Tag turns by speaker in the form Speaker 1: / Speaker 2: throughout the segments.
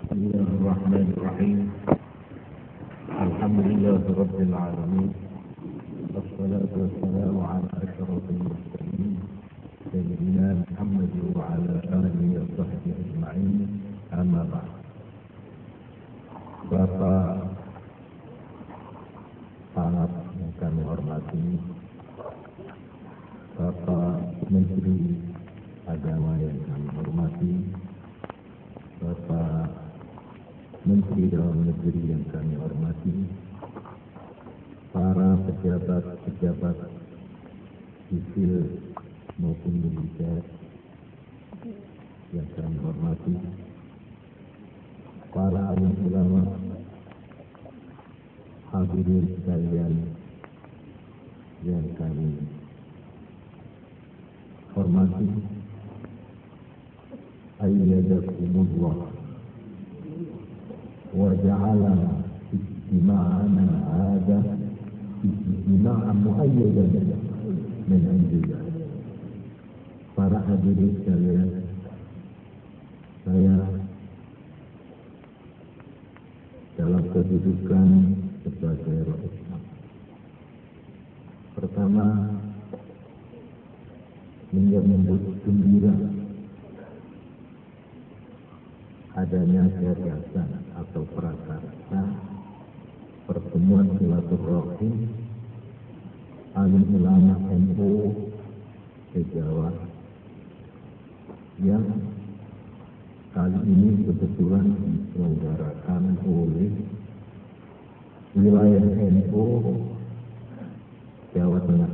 Speaker 1: Bismillahirrahmanirrahim. Alhamdulillah Rabbil Alamin. Wassalatu wassalamu ala asyrafil mursalin Sayyidina Muhammad wa ala alihi wa sahbihi ajma'in. Amma ba'd. Bapak sangat yang kami hormati, Bapak Menteri Agama yang kami hormati, Bapak Menteri Dalam Negeri yang kami hormati, para pejabat-pejabat sipil maupun militer yang kami hormati, para alim ulama, hadirin sekalian yang kami hormati, ayyadakumullah wa ja'ala ijtima'ana hadha ijtima'an mu'ayyadan min indillah. Para hadirin sekalian, saya dalam kedudukan sebagai rakyat Islam, pertama menyambut gembira adanya gagasan atau prakarya pertemuan silaturahim alim ulama NU se-Jawa yang kali ini kebetulan diselenggarakan oleh wilayah NU Jawa Tengah.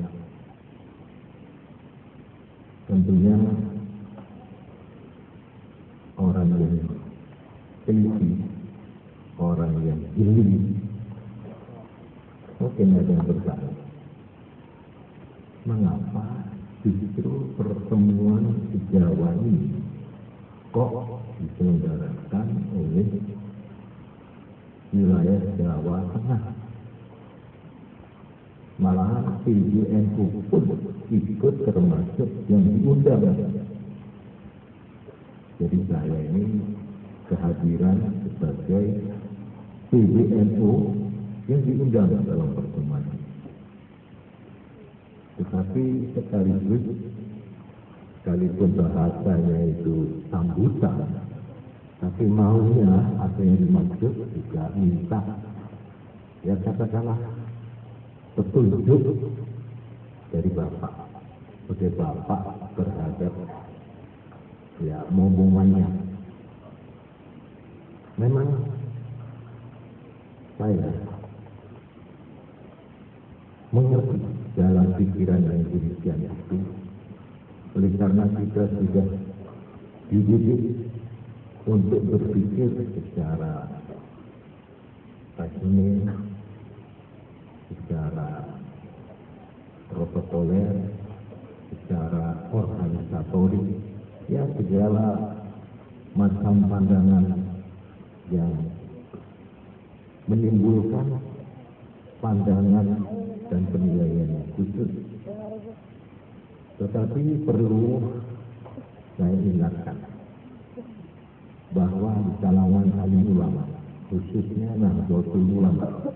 Speaker 1: Tentunya orang yang teliti, orang yang jeli, mungkin ada yang bertanya, mengapa justru pertemuan di Jawa ini kok diselenggarakan oleh wilayah Jawa Tengah? Malahan PBNU pun ikut termasuk yang diundang. Jadi saya ini kehadiran sebagai PBNU yang diundang dalam pertemuan ini. Tetapi sekaligus, sekalipun bahasanya itu sambutan, tapi maunya apa yang dimaksud juga minta, ya katakanlah petunjuk dari Bapak, sebagai Bapak terhadap ya omongannya. Memang saya mengerti dalam pikiran yang demikian itu, oleh karena kita sudah dididik untuk berpikir secara rasional, secara protokoler, secara organisatorik, ya segala macam pandangan yang menimbulkan pandangan dan penilaian yang khusus. Tetapi perlu saya ingatkan bahwa di kalangan alim ulama, khususnya Nahdlatul Ulama,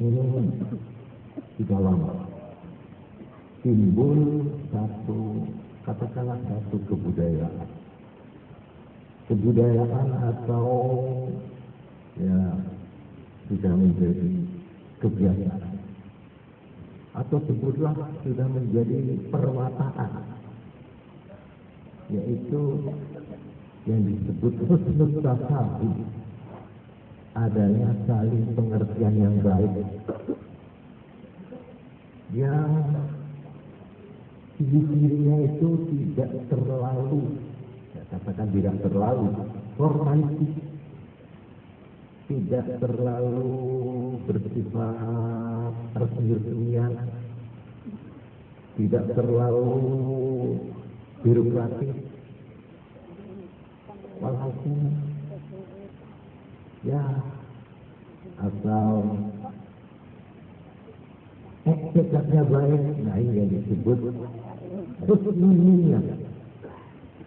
Speaker 1: ini sudah lama timbul satu, katakanlah satu kebudayaan atau ya sudah menjadi kebiasaan, atau sebutlah sudah menjadi perwataan, yaitu yang disebut husnul tasawuf, adanya saling pengertian yang baik, yang ciri-cirinya itu tidak terlalu, ya katakan tidak terlalu formalistis, tidak terlalu bersifat resmi-resmian, tidak terlalu birokratis, walaupun ya asal ekspektasinya baik. Nah ini yang disebut husnul niyah.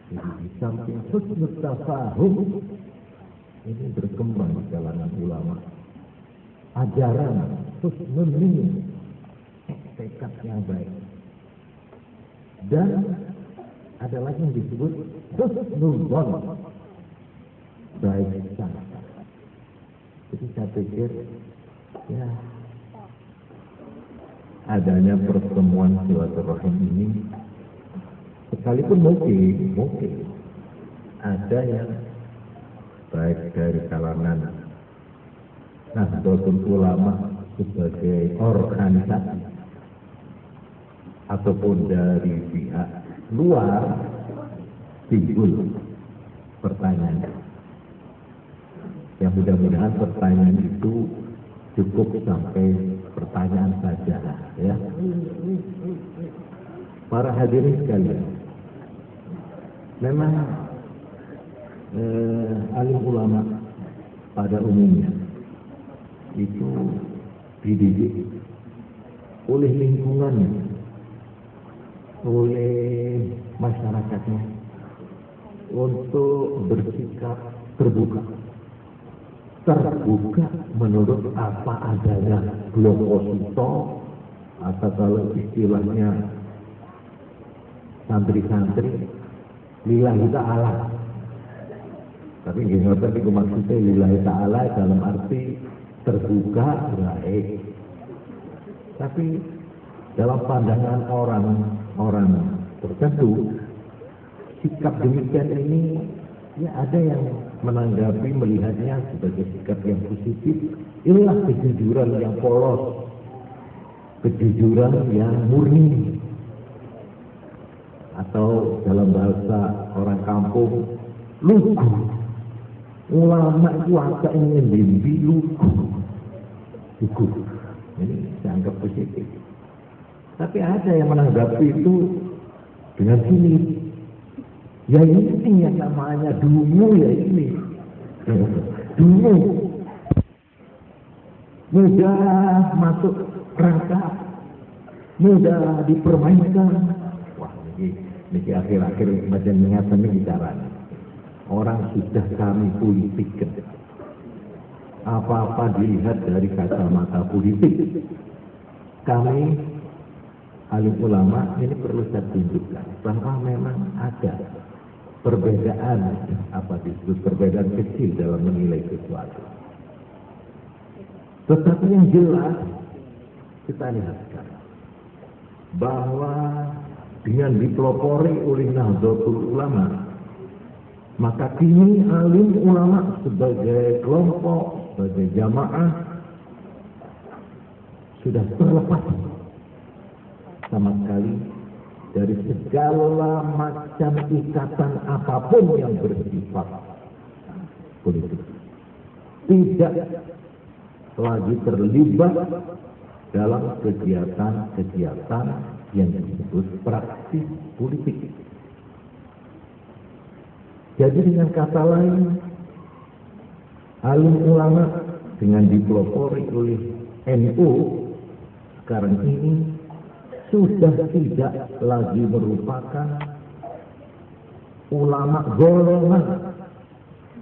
Speaker 1: Jadi di samping husnul tafahum ini berkembang di kalangan ulama. Ajaran husnul niyyah, tekad yang baik. Dan ada lagi yang disebut husnul dzan, baik sangka. Jadi saya pikir ya adanya pertemuan silaturahim ini, sekalipun mungkin ada yang baik dari kalangan Nahdlatul Ulama sebagai organisasi ataupun dari pihak luar timbul pertanyaan. Yang mudah-mudahan pertanyaan itu cukup sampai pertanyaan saja, ya. Para hadirin sekalian, memang alim ulama pada umumnya itu dididik oleh lingkungannya, oleh masyarakatnya untuk bersikap terbuka menurut apa adanya, belum posito atau kalau istilahnya santri-santri lillahi ta'ala. Tapi nggih ngoten niku maksudnya lillahi ta'ala dalam arti terbuka baik. Tapi dalam pandangan orang tertentu, sikap demikian ini ya ada yang menanggapi, melihatnya sebagai sikap yang positif. Inilah kejujuran yang polos, kejujuran yang murni, atau dalam bahasa orang kampung, lugu. Ulama itu agak ingin mimpi lugu. Ini saya anggap positif. Tapi ada yang menanggapi itu dengan sini. Ya ini yang namanya dungu, ya ini. Dungu. Mudah masuk perangkap. Mudah dipermainkan. Wah, ini akhir-akhir macam mengatasi bicaranya. Orang sudah kami politikkan. Apa-apa dilihat dari kacamata politik. Kami alim ulama ini perlu saya tunjukkan bahwa memang ada perbedaan, apa disebut perbedaan kecil dalam menilai sesuatu. Tetapi yang jelas kita lihat sekarang bahwa dengan dipelopori oleh Nahdlatul Ulama, maka kini alim ulama sebagai kelompok, sebagai jamaah sudah terlepas sama sekali dari segala macam ikatan apapun yang bersifat politik. Tidak lagi terlibat dalam kegiatan-kegiatan yang disebut praktis politik. Jadi dengan kata lain, alim ulama dengan dipelopori oleh NU sekarang ini sudah tidak lagi merupakan ulama golongan,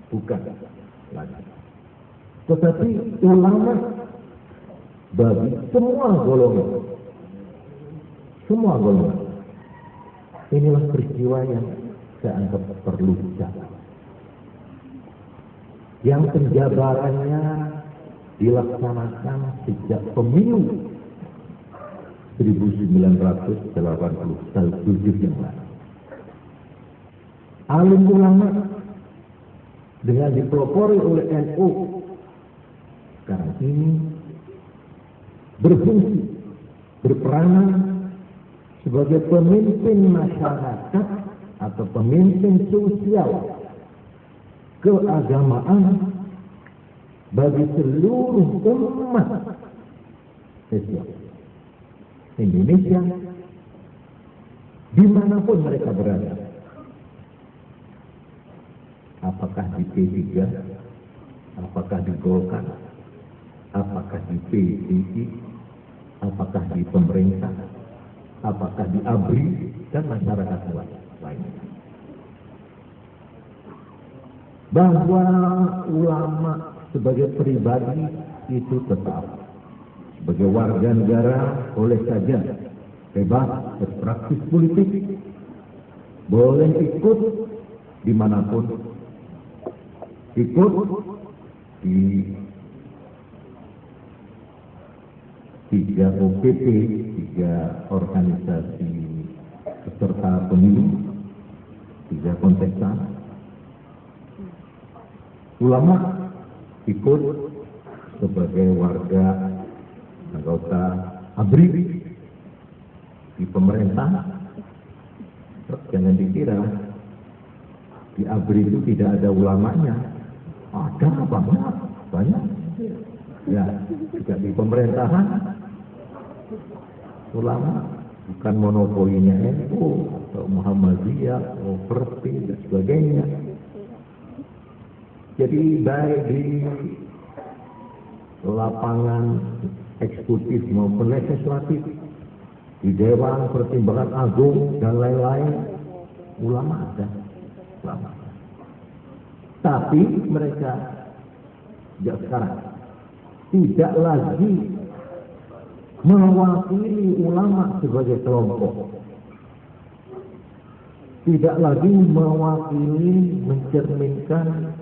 Speaker 1: bukan lagi, tetapi ulama bagi semua golongan. Inilah peristiwa yang saya anggap perlu dicatat. Yang penjabarannya dilaksanakan sejak pemilu 1987 yang lalu. Alim ulama dengan dipelopori oleh NU sekarang ini berfungsi, berperanan sebagai pemimpin masyarakat atau pemimpin sosial keagamaan bagi seluruh umat Islam Indonesia dimanapun mereka berada, apakah di P3, apakah di Golkar, apakah di PDI, apakah di pemerintah, apakah di ABRI dan masyarakat lainnya. bahwa ulama sebagai pribadi itu tetap sebagai warga negara boleh saja bebas berpraktis politik, boleh ikut dimanapun, ikut di 3 OPP, 3 organisasi peserta pemilu, 3 kontestan. Ulama ikut sebagai warga anggota ABRI di pemerintah. Jangan dikira di ABRI itu tidak ada ulamanya. Ada banyak. Ya, juga di pemerintahan ulama bukan monopolinya NU atau Muhammadiyah atau Perpi dan sebagainya. Jadi baik di lapangan eksekutif maupun legislatif, di Dewan Pertimbangan Agung dan lain-lain, ulama ada. Ulama. Tapi mereka sejak sekarang tidak lagi mewakili ulama sebagai kelompok, tidak lagi mewakili, mencerminkan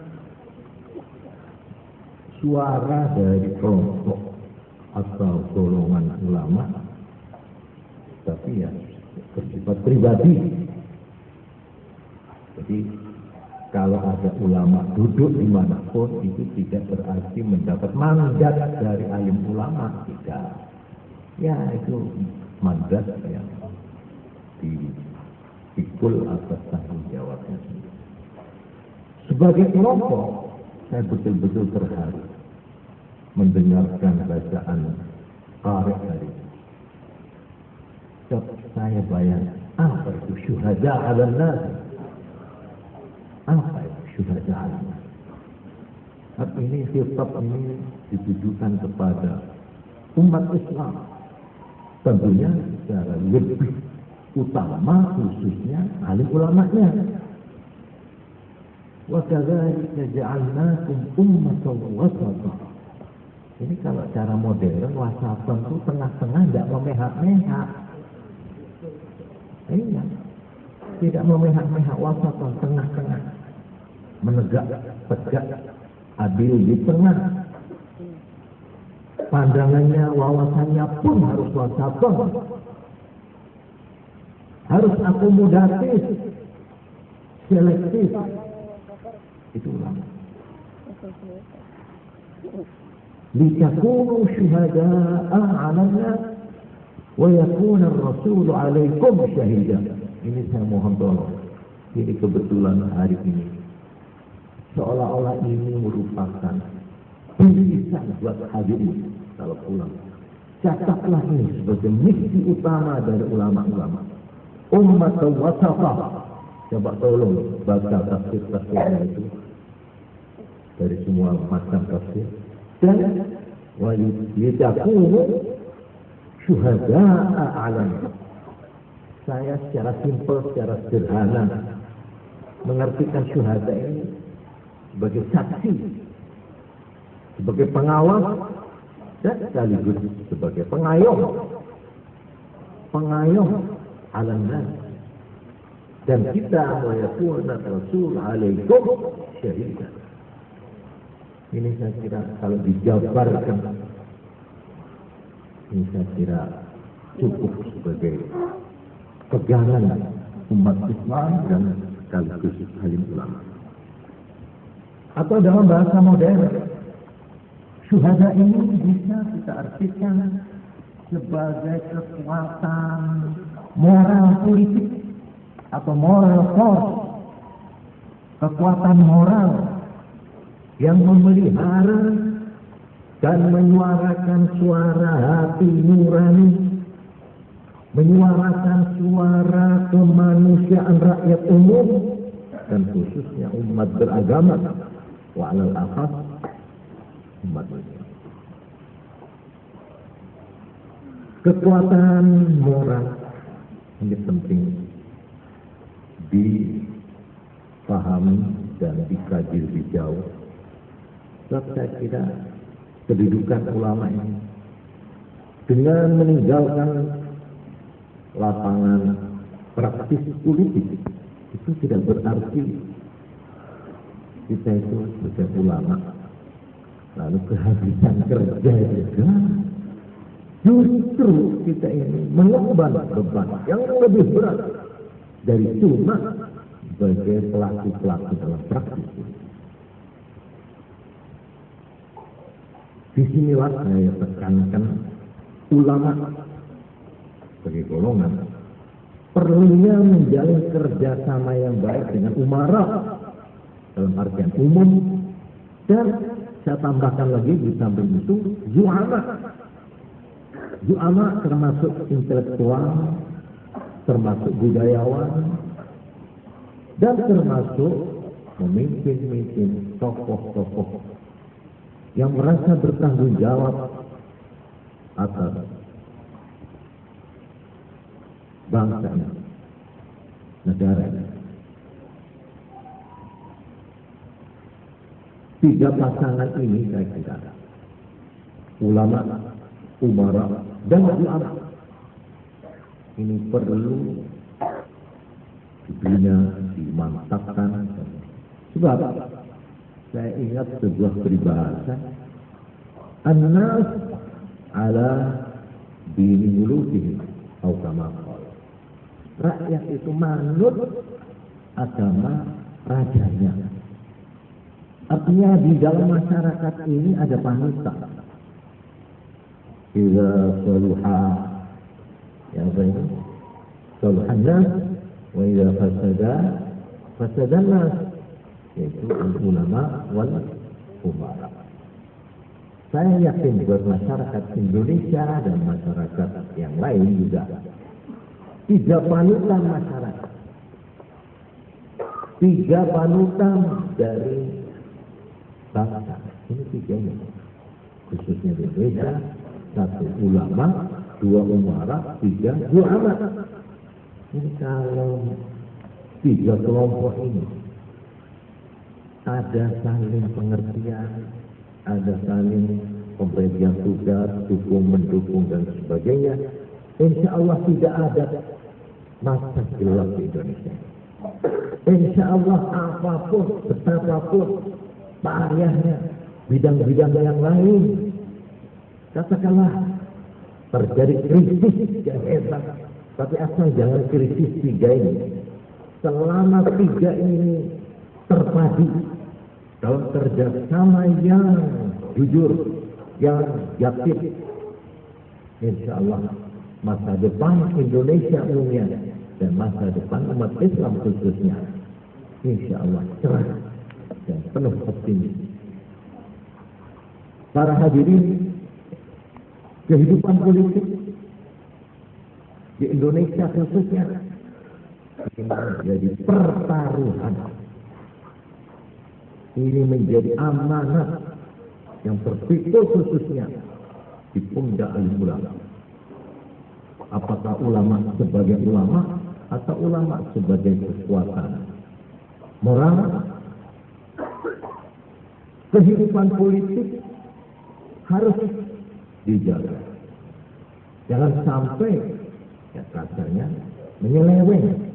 Speaker 1: suara dari kelompok atau golongan ulama, tapi ya bersifat pribadi. Jadi kalau ada ulama duduk dimanapun itu tidak berarti mendapat mandat dari alim ulama, tidak. Ya itu mandat yang dipikul atas tanggung jawabnya. Sebagai kelompok, saya betul-betul terharu mendengarkan bacaan qari hari ini. Saya bayangkan apa itu syuhada 'alan nas. Apa itu syuhada 'alan nas? Saat ini khitab ini ditujukan kepada umat Islam. Tentunya secara lebih utama khususnya alim ulamanya. Wa kadzalika ja'alnakum ummatan wasata. Ini kalau cara modern wasatan itu tengah-tengah, tidak memehak-mehak. Iya, tidak memehak-mehak, wasatan tengah-tengah, menegak, tegak, adil di tengah. Pandangannya, wawasannya pun harus wasatan, harus akomodatif, selektif. Itu ulama. Litakunu syuhada'a 'alan nas wa yakuna ar-rasulu 'alaikum syahida. Ini saya mohon tolong. Ini kebetulan hari ini seolah-olah ini merupakan tulisan buat hadirin kalau pulang. Catatlah ini sebagai misi utama dari ulama-ulama. Ummat wasatah. Coba tolong baca tafsir-tafsirnya itu dari semua macam tafsir. Dan walitakunu syuhada'a 'alan nas. Saya secara simpel, secara sederhana mengartikan syuhada ini sebagai saksi, sebagai pengawas, dan sekaligus sebagai pengayom 'alan nas. Dan kita wa yakuna rasul 'alaikum syahida. Ini saya kira kalau dijabarkan, ini saya kira cukup sebagai pegangan umat Islam dan sekaligus alim ulama. Atau dalam bahasa modern, syuhada ini bisa kita artikan sebagai kekuatan moral politik atau moral force, kekuatan moral yang memelihara dan menyuarakan suara hati nurani, menyuarakan suara kemanusiaan rakyat umum dan khususnya umat beragama, wa 'alal akhas umat Islam. Kekuatan moral ini penting dipahami dan dikaji lebih jauh. Sebab saya kira kedudukan ulama ini dengan meninggalkan lapangan praktis politik itu tidak berarti kita itu sebagai ulama lalu kehabisan kerja juga. Justru kita ini mengemban beban yang lebih berat dari cuma sebagai pelaku-pelaku dalam praktis. Disinilah saya tekankan ulama sebagai golongan perlunya menjalin kerjasama yang baik dengan umara dalam artian umum, dan saya tambahkan lagi di samping itu Zu'ama termasuk intelektual, termasuk budayawan, dan termasuk pemimpin-pemimpin, tokoh-tokoh yang merasa bertanggung jawab atas bangsanya, negaranya. Tiga pasangan ini saya kira, ulama, umara, dan ulama, ini perlu dibina, dimantapkan. Sebab saya ingat sebuah peribahasa, an-nas ala dini mulukihim atau kama qala. Rakyat itu manut agama rajanya. Artinya di dalam masyarakat ini ada panutan. Idza saluha ya baik. Saluhan nas wa idza fasadan nas, yaitu ulama wal umara. Saya yakin buat masyarakat Indonesia dan masyarakat yang lain juga tiga panutan masyarakat, tiga panutan dari bangsa ini tiga ini, khususnya di Indonesia. Satu ulama, dua umara, tiga ulama. Ini kalau tiga kelompok ini ada saling pengertian, ada saling pembagian tugas, dukung-mendukung dan sebagainya, insya Allah tidak ada masa gelap di Indonesia. Insya Allah apapun, betapapun payahnya, bidang-bidang yang lain, katakanlah terjadi krisis yang hebat, tapi asal jangan krisis tiga ini. Selama tiga ini terpadu dalam kerjasama yang jujur, yang yakin, insya Allah masa depan Indonesia umumnya dan masa depan umat Islam khususnya, insya Allah cerah dan penuh optimis. Para hadirin, kehidupan politik di Indonesia khususnya ini menjadi pertaruhan. Ini menjadi amanat yang terpikul khususnya di pundak ulama. Apakah ulama sebagai ulama atau ulama sebagai kekuatan moral? Kehidupan politik harus dijaga. Jangan sampai ya kasarnya menyeleweng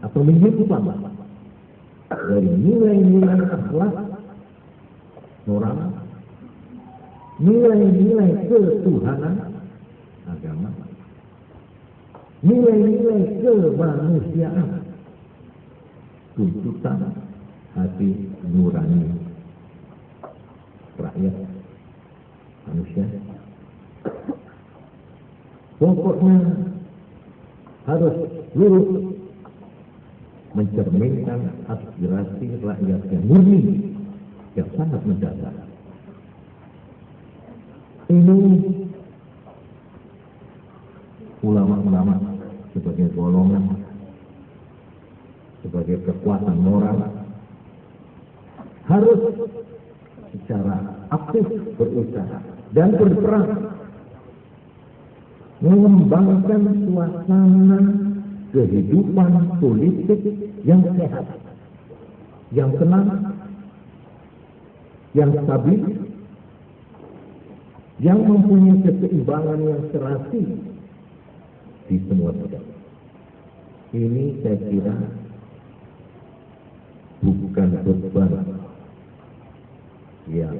Speaker 1: atau menyimpang dari nilai-nilai akhlak moral, nilai-nilai ketuhanan agama, nilai-nilai kemanusiaan, tuntutan hati nurani rakyat manusia. Pokoknya harus lurus mencerminkan aspirasi rakyat yang murni, yang sangat mendadak. Ini ulama-ulama sebagai golongan, sebagai kekuatan moral harus secara aktif berusaha dan berperan mengembangkan suasana kehidupan politik yang sehat, yang tenang, yang stabil, yang mempunyai keseimbangan yang serasi di semua bidang. Ini saya kira bukan beban yang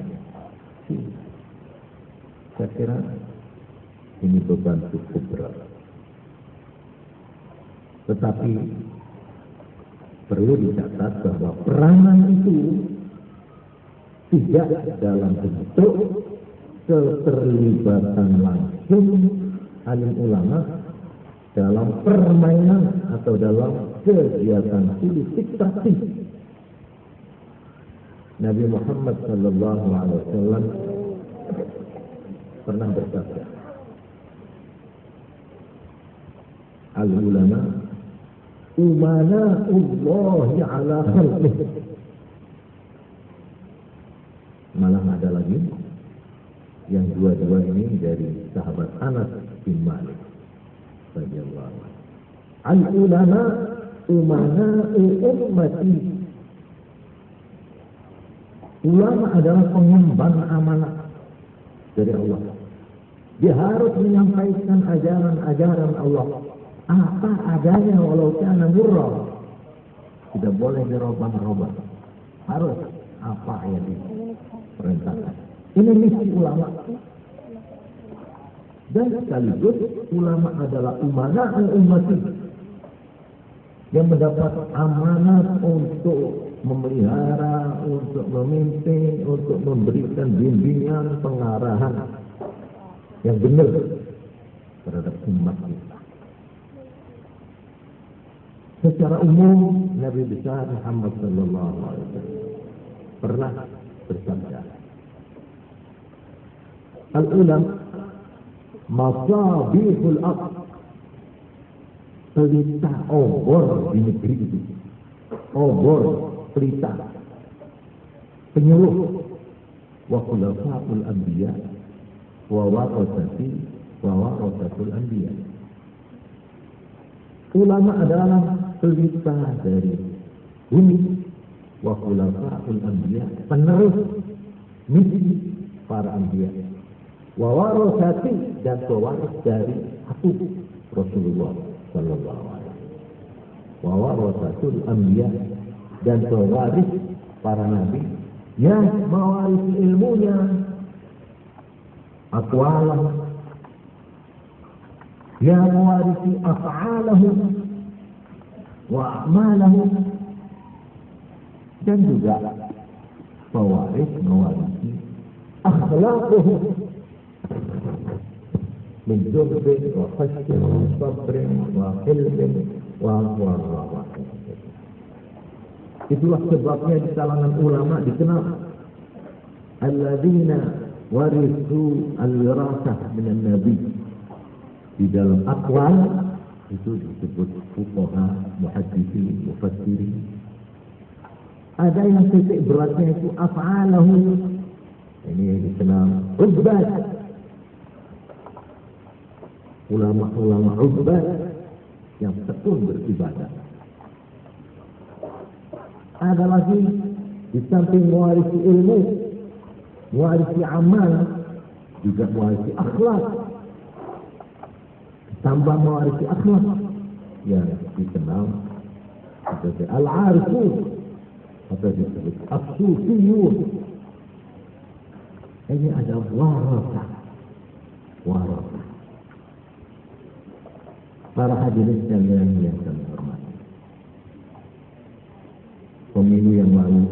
Speaker 1: saya kira ini beban cukup berat. Tetapi perlu dicatat bahwa peranan itu tidak dalam bentuk keterlibatan langsung alim ulama dalam permainan atau dalam kegiatan politik praktis. Nabi Muhammad sallallahu alaihi wasallam pernah bersabda, al-ulama umana'ullahi ala khalqih. Malah ada lagi yang dua-dua ini dari sahabat Anas bin Malik radhiyallahu anhu. Al-ulama umana'u ummati. Ulama adalah pengemban amanah dari Allah. Dia harus menyampaikan ajaran-ajaran Allah apa adanya, walau kana murra. Tidak boleh dirubah-rubah. Harus apa yang diperintahkan. Ini misi ulama. Dan sekaligus ulama adalah umana ummati yang mendapat amanat untuk memelihara, untuk memimpin, untuk memberikan bimbingan, pengarahan yang benar terhadap umat kita. Secara umum Nabi besar Muhammad sallallahu alaihi wasallam pernah bersabda, al-ulama masabihul ardh, pelita obor di negeri itu. Obor, pelita, penyuluh. Wa khulafaul anbiya wa warasatul anbiya. Ulama adalah pelita dari bumi. Wa khulafaul anbiya, penerus misi para anbiya. Wa warasati, dan pewaris dari aku Rasulullah sallallahu alaihi wasallam. Wa warasatul anbiya, dan pewaris para nabi yang mewarisi ilmunya, aqwalahum, yang mewarisi af'alahum wa a'malahum, dan juga pewaris mewarisi akhlaqahum min jubrin wa khashyin wa sabrin wa hilmin wa itulah sebabnya di kalangan ulama dikenal alladzina warithu al-wirasah minan nabi. Di dalam aqwal itu disebut fuqaha, muhadditsin, mufassirin. Ada yang titik beratnya itu af'alahu. Ini dikenal ubad. Ulama-ulama ubad yang tekun beribadah. Ada lagi di samping mewarisi ilmu, mewarisi amal, juga mewarisi akhlak. Tambah mewarisi akhlak yang dikenal sebagai al-arifun atau disebut as-sufiyun. Ini adalah warasah. Para hadirin sekalian yang kami hormati, pemilu yang lalu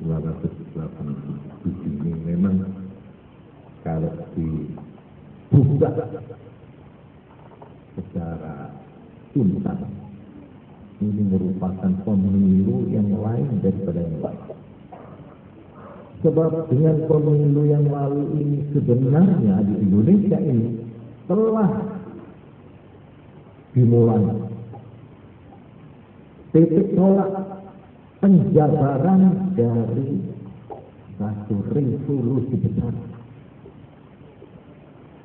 Speaker 1: 1987 ini memang kalau dibuka secara tuntas, ini merupakan pemilu yang lain daripada yang lain. Sebab dengan pemilu yang lalu ini sebenarnya di Indonesia ini telah dimulai titik tolak penjabaran dari satu revolusi besar,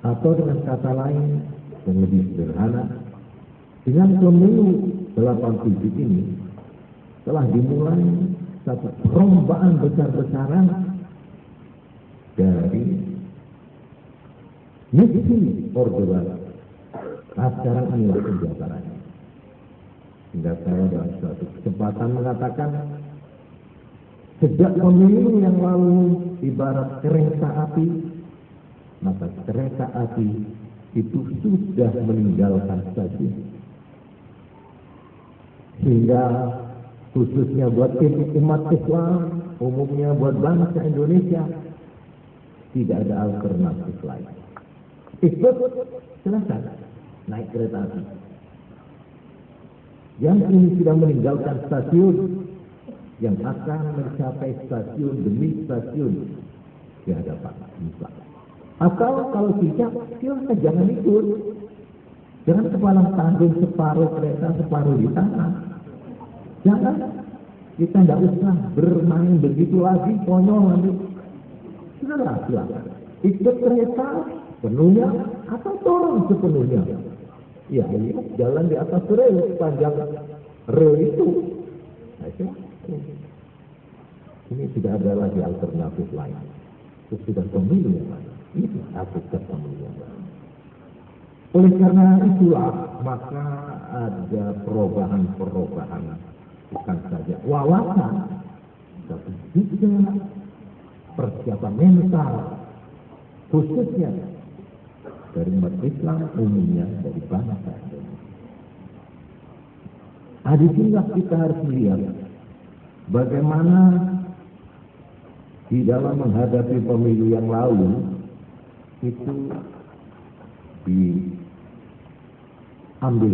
Speaker 1: atau dengan kata lain yang lebih sederhana, dengan pemilu 87 ini telah dimulai satu perlombaan besar-besaran dari misi Orde Baru. Nah, sekarang inilah penjabarannya. Hingga saya dalam suatu kesempatan mengatakan, sejak pemilu yang lalu ibarat kereta api, maka kereta api itu sudah meninggalkan stasiun. Sehingga khususnya buat umat Islam, umumnya buat bangsa Indonesia, tidak ada alternatif lain. Ikut, silakan naik kereta api. Yang ini sudah meninggalkan stasiun, yang akan mencapai stasiun demi stasiun di hadapan Musa. Atau kalau tidak, silakan jangan ikut. Jangan kepala tanggung separuh kereta, separuh di tangan. Jangan. Kita tidak usah bermain begitu lagi, konyol nanti. Sudahlah, silakan. Ikut kereta penuhnya atau turun sepenuhnya. Ya, jalan di atas rel, panjang rel itu. Nah, ini tidak ada lagi alternatif lain. Itu sudah pemilu yang lain. Ini hakikat pemilu yang lain. Oleh karena itulah, maka ada perubahan-perubahan. Bukan saja wawasan, tapi juga persiapan mental, khususnya dari umat Islam umumnya, dari bangsa Indonesia. Di sini kita harus melihat bagaimana di dalam menghadapi pemilu yang lalu itu diambil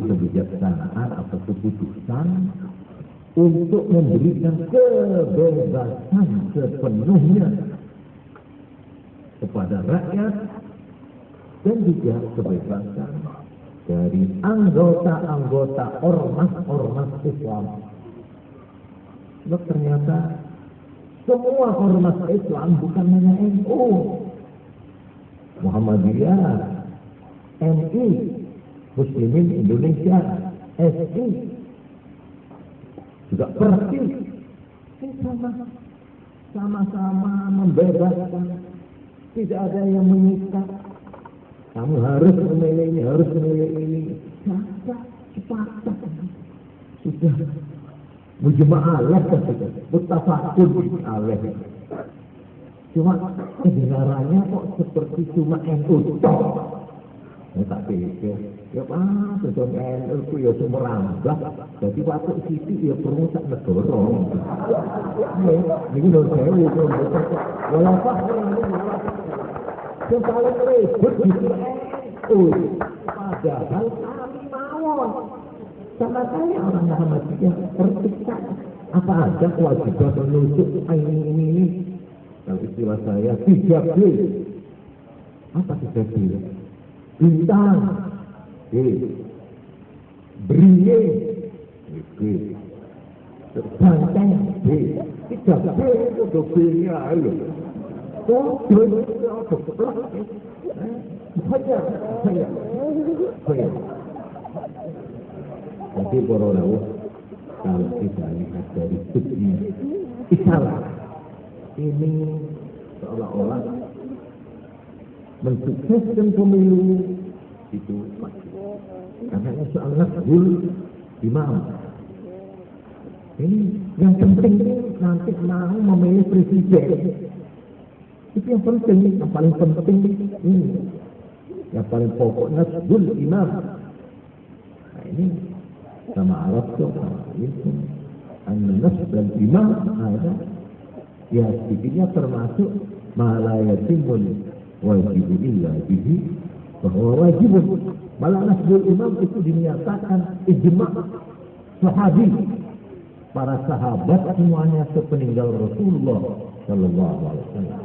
Speaker 1: kebijaksanaan atau keputusan untuk memberikan kebebasan sepenuhnya kepada rakyat dan juga kebebasan dari anggota-anggota ormas-ormas Islam. Sebab ternyata semua ormas Islam bukan hanya NU, Muhammadiyah, MI, Muslimin Indonesia, SI, juga Persis, sama-sama membebaskan, tidak ada yang mengikat. Kamu harus memilih ini, harus memilih ini. Sepakat. Sudah. Mujma' alaih kan, muttafaqun alaih. Cuma kedengarannya kok seperti cuma NU toh. Ya tak pikir. Ya Pak, sedang NU itu ya semerambah. Jadi waktu situ ya perlu tak negorong. Ini loh saya itu. Walaupun yang paling ribut di NU. Padahal kami mawon. Sama saya orang Muhammadiyah terpisah. Apa ada kewajiban menunjuk ini. Kalau istilah saya 3B. Apa 3B? Bintang. B. Beriye. B. Banteng. B. 3B itu B-nya. Oh, saya. Jadi para rawuh, kalau kita lihat dari segi isyarat, ini seolah-olah mensukseskan pemilu itu karena soal nasbul imam. Ini yang penting nanti mau memilih presiden. Itu yang penting, yang paling penting ini. Yang paling pokok nasbul imam. Nah ini sama Arab tuh, itu an-nasbul imam ada. Ya sedikitnya termasuk malayatimul wajibu illa bihi, bahwa wajibun malah nasbul imam itu dinyatakan ijma' sahabi, para sahabat semuanya sepeninggal Rasulullah Sallallahu Alaihi Wasallam.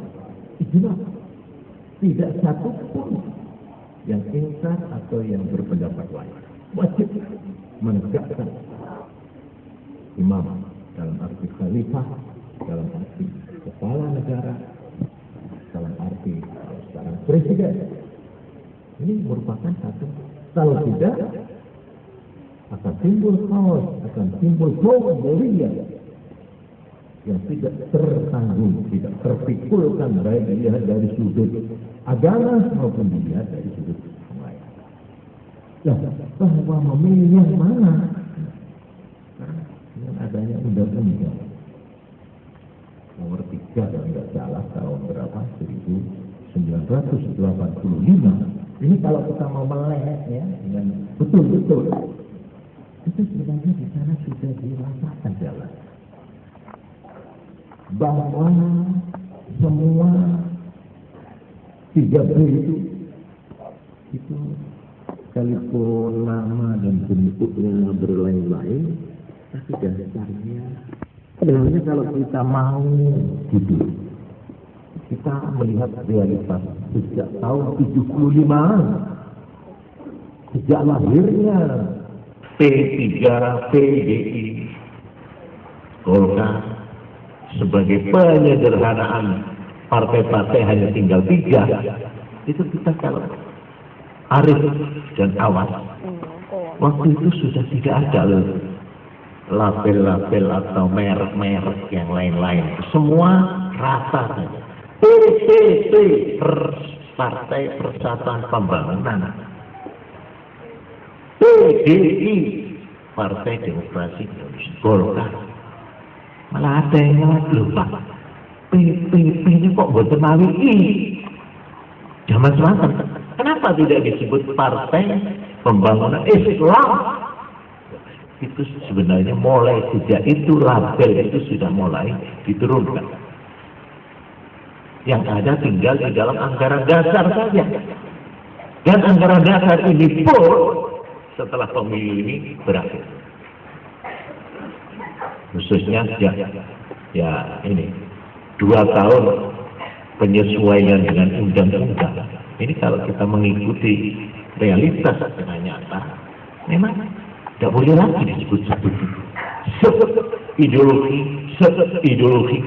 Speaker 1: Ijma', tidak satu pun yang ingkar atau yang berpendapat lain. Wajib menegakkan imam dalam arti khalifah, dalam arti kepala negara, dalam arti sekarang presiden. Ini merupakan satu. Kalau tidak, akan timbul kaos, akan timbul kaum mulia. yang tidak tertanggung, tidak terpikulkan baik dilihat dari sudut agama maupun dilihat dari sudut yang lain. Nah, bahwa memilih yang mana? Dengan adanya undang-undang nomor 3 kalau nggak salah tahun berapa 1985. Ini kalau kita mau melihat ya dengan betul-betul itu sebenarnya di sana sudah dirasakan jalan bahwa semua 3B itu sekalipun nama dan bentuknya berlain-lain, tapi dasarnya sebenarnya kalau kita mau gitu, kita melihat realitas sejak tahun 75 sejak lahirnya P3 PDI Golkar sebagai penyederhanaan partai-partai hanya tinggal 3, itu kita kalau arif dan awas waktu itu sudah tidak ada label-label atau merek-merek yang lain-lain, semua rata saja. PPP, Partai Persatuan Pembangunan, PDI, Partai Demokrasi Indonesia, Golkar. Malah ada yang lupa, PPP ini kok bukan mawi zaman selatan. Kenapa tidak disebut Partai Pembangunan Islam? Itu sebenarnya mulai sejak itu label itu sudah mulai diturunkan. Yang ada tinggal di dalam anggaran dasar saja. Dan anggaran dasar ini pun setelah pemilu ini berakhir. Khususnya ya ini 2 tahun penyesuaian dengan undang-undang. Ini kalau kita mengikuti realitas dengan nyata, memang tidak boleh lagi disebut-sebut ideologi.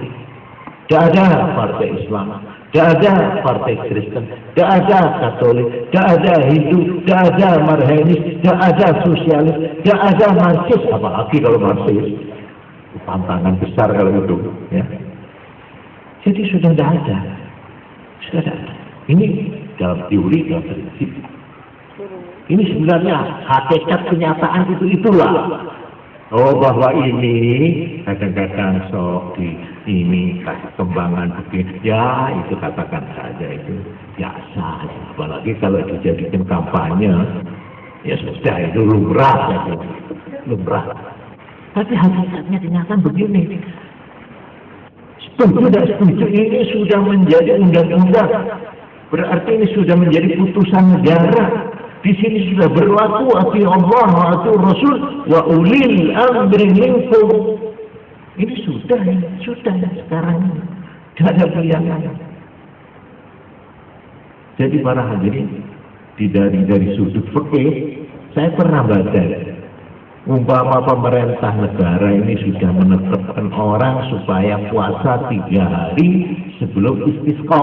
Speaker 1: Tidak ada partai Islam, tidak ada partai Kristen, tidak ada Katolik, tidak ada Hindu, tidak ada Marxis, tidak ada sosialis, tidak ada Marxis, apalagi kalau Marxis. Tantangan besar kalau itu. Ya. Jadi sudah tidak ada. Sudah tidak ada. Ini dalam teori, dalam prinsip. Ini sebenarnya hakikat kenyataan itulah. Oh, bahwa ini kadang-kadang sok di ini kembangan begini, ya itu katakan saja itu biasa. Apalagi kalau dijadikan kampanye, ya sudah itu lumrah saja, lumrah. Tapi hakikatnya kenyataan begini. Setuju tidak setuju ini sudah menjadi undang-undang. Berarti ini sudah menjadi putusan negara. Di sini sudah berlaku ati Allah wa ati Rasul wa ulil amri minkum. Ini sudah sekarang tidak ada pilihan lain. Jadi para hadirin, dari sudut fikih, saya pernah baca, umpama pemerintah negara ini sudah menetapkan orang supaya puasa 3 hari sebelum istisqa.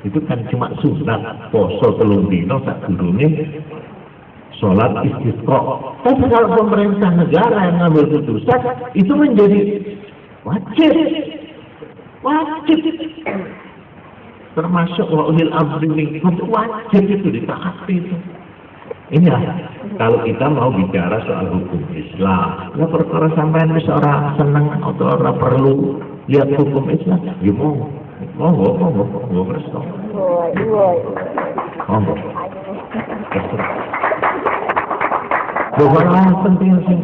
Speaker 1: Itu kan cuma sunat poso 3 dino sak durunge sholat istisqa. Tapi kalau pemerintah negara yang ngambil keputusan itu menjadi wajib. Termasuk wa ulil amri minkum, wajib itu ditaati itu. Inilah kalau kita mau bicara soal hukum Islam. Ya perkara sampean wis ora seneng atau ora perlu lihat hukum Islam, ya monggo presto. Monggo. Bukan penting sih.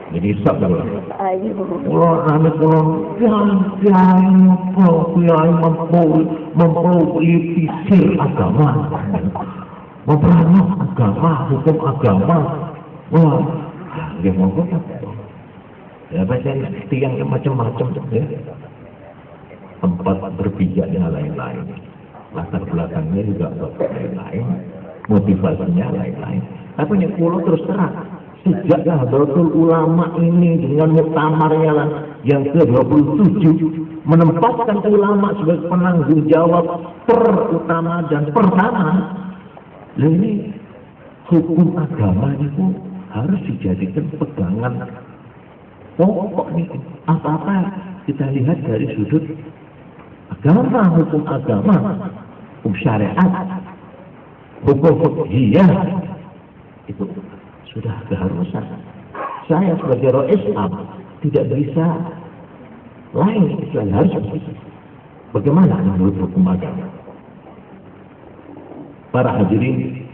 Speaker 1: Jadi sok dulu. Kalau kami kiai mempolitisir agama, memperanak agama, hukum agama. Wah, ya monggo tak. Ya baca tiang macam-macam ya. Tempat berpijak dan lain-lain. Latar belakangnya juga lain-lain. Motivasinya lain-lain. Tapi ini pulau terus terang. Sejak Nahdlatul Ulama ini dengan muktamarnya yang ke-27 menempatkan ulama sebagai penanggung jawab terutama dan pertama. Ini hukum agama itu harus dijadikan pegangan
Speaker 2: Pokok nih, apa-apa kita lihat dari sudut agama, hukum agama, hukum syariat, hukum fiqhiyah, itu sudah keharusan. Saya sebagai roh Islam tidak bisa lain kecuali harus begitu. Bagaimana menurut hukum agama? Para hadirin,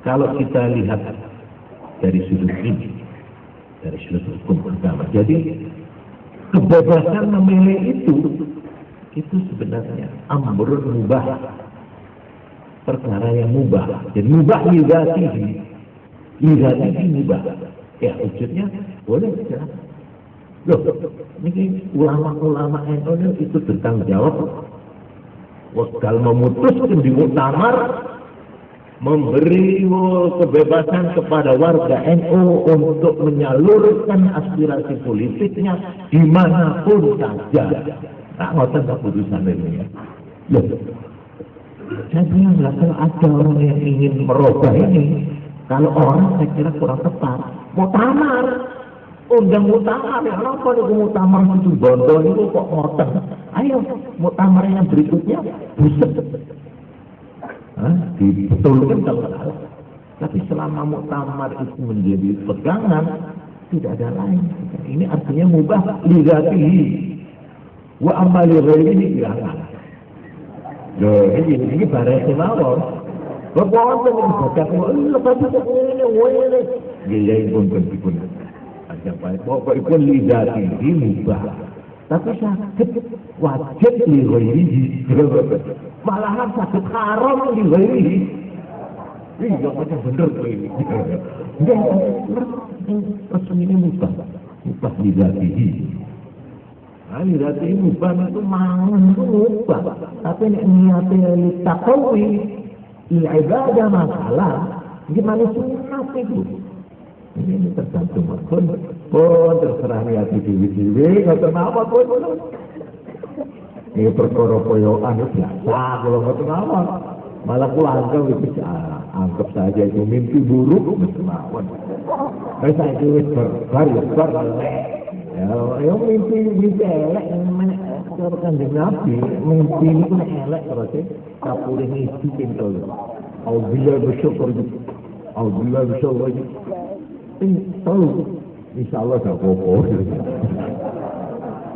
Speaker 2: kalau kita lihat dari sudut ini, dari sudut hukum agama, jadi kebebasan memilih itu sebenarnya amrun mubah, perkara yang mubah. Jadi mubah lidatihi mubah. Ya wujudnya boleh saja. Loh, ini ulama-ulama NU itu bertanggung jawab. Wakal memutuskan di muktamar memberi kebebasan kepada warga NU untuk menyalurkan aspirasi politiknya dimanapun saja. Tak ngotot keputusan ini ya. Loh, saya bilang kalau ada orang yang ingin merubah ini, kalau orang saya kira kurang tepat. Muktamar, undang muktamar ya, orang kalau muktamar itu bodoh itu kok ngotot. Ayo muktamar yang berikutnya buset. Dibetulkan kalau salah. Tapi selama muktamar itu menjadi pegangan, tidak ada lain. Ini artinya mubah lidatihi wa amali ghairihi ilaha. Loh, ini barang mawon. Bapak itu baca lepas ini. Gaya pun pun. Ada baik. Bapak itu lidatihi mubah. Tapi sakit wajib li ghairihi. Malahan sakit haram li ghairihi. Iya, macam benar tuh ini. Resmi ini mubah lidatihi. Lidatihi mubah itu mangan itu mubah. Tapi niatnya litaqawi ibadah masalah. Gimana sunat itu? Ini tergantung pun terserah niat dewi-dewi. Kata apa pun. Ini perkara koyokan itu biasa. Kalau kata apa? Malah aku anggap itu anggap saja itu mimpi buruk mawon. Saya itu berbar. Ya mimpi elek cara Kanjeng Nabi, mimpi itu elek terus kapure ngisi pintu. Alhamdulillah bersyukur. Alhamdulillah bersyukur. Tahu insyaallah gak apa-apa.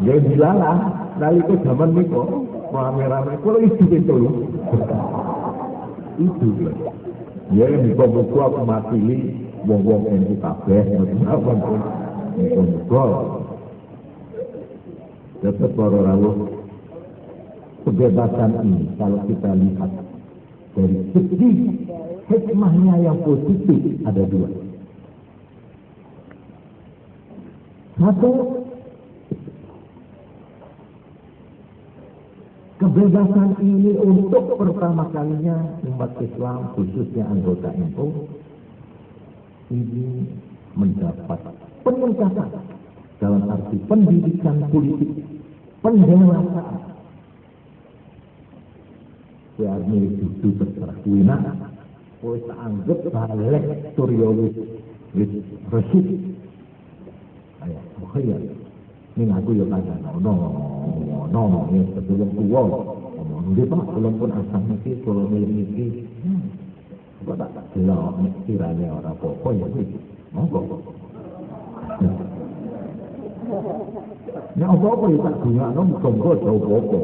Speaker 2: Ya dilalah, nalika zaman niku rame-rame kalau isi pintu. Itu lah. Ya muga-muga aku makili wong-wong NU kabeh apa pun. Muga-muga. Dapat para rawuh kebebasan ini kalau kita lihat dari segi hikmahnya yang positif ada dua. Satu, kebebasan ini untuk pertama kalinya umat Islam khususnya anggota NU ini mendapat peningkatan dalam arti pendidikan politik, pendewasaan. Biarnya itu terserah kuina, wis anggap balik surya wis resik. Ayo, khayal. Ning aku yo kadang no, ya sebelum tua. Ngomong Pak, belum pun asal iki kalau miliki. Kok tak delok nek kirane ora apa-apa ya iki. Monggo. Ya apa-apa ya tak gunakno muga-muga apa-apa.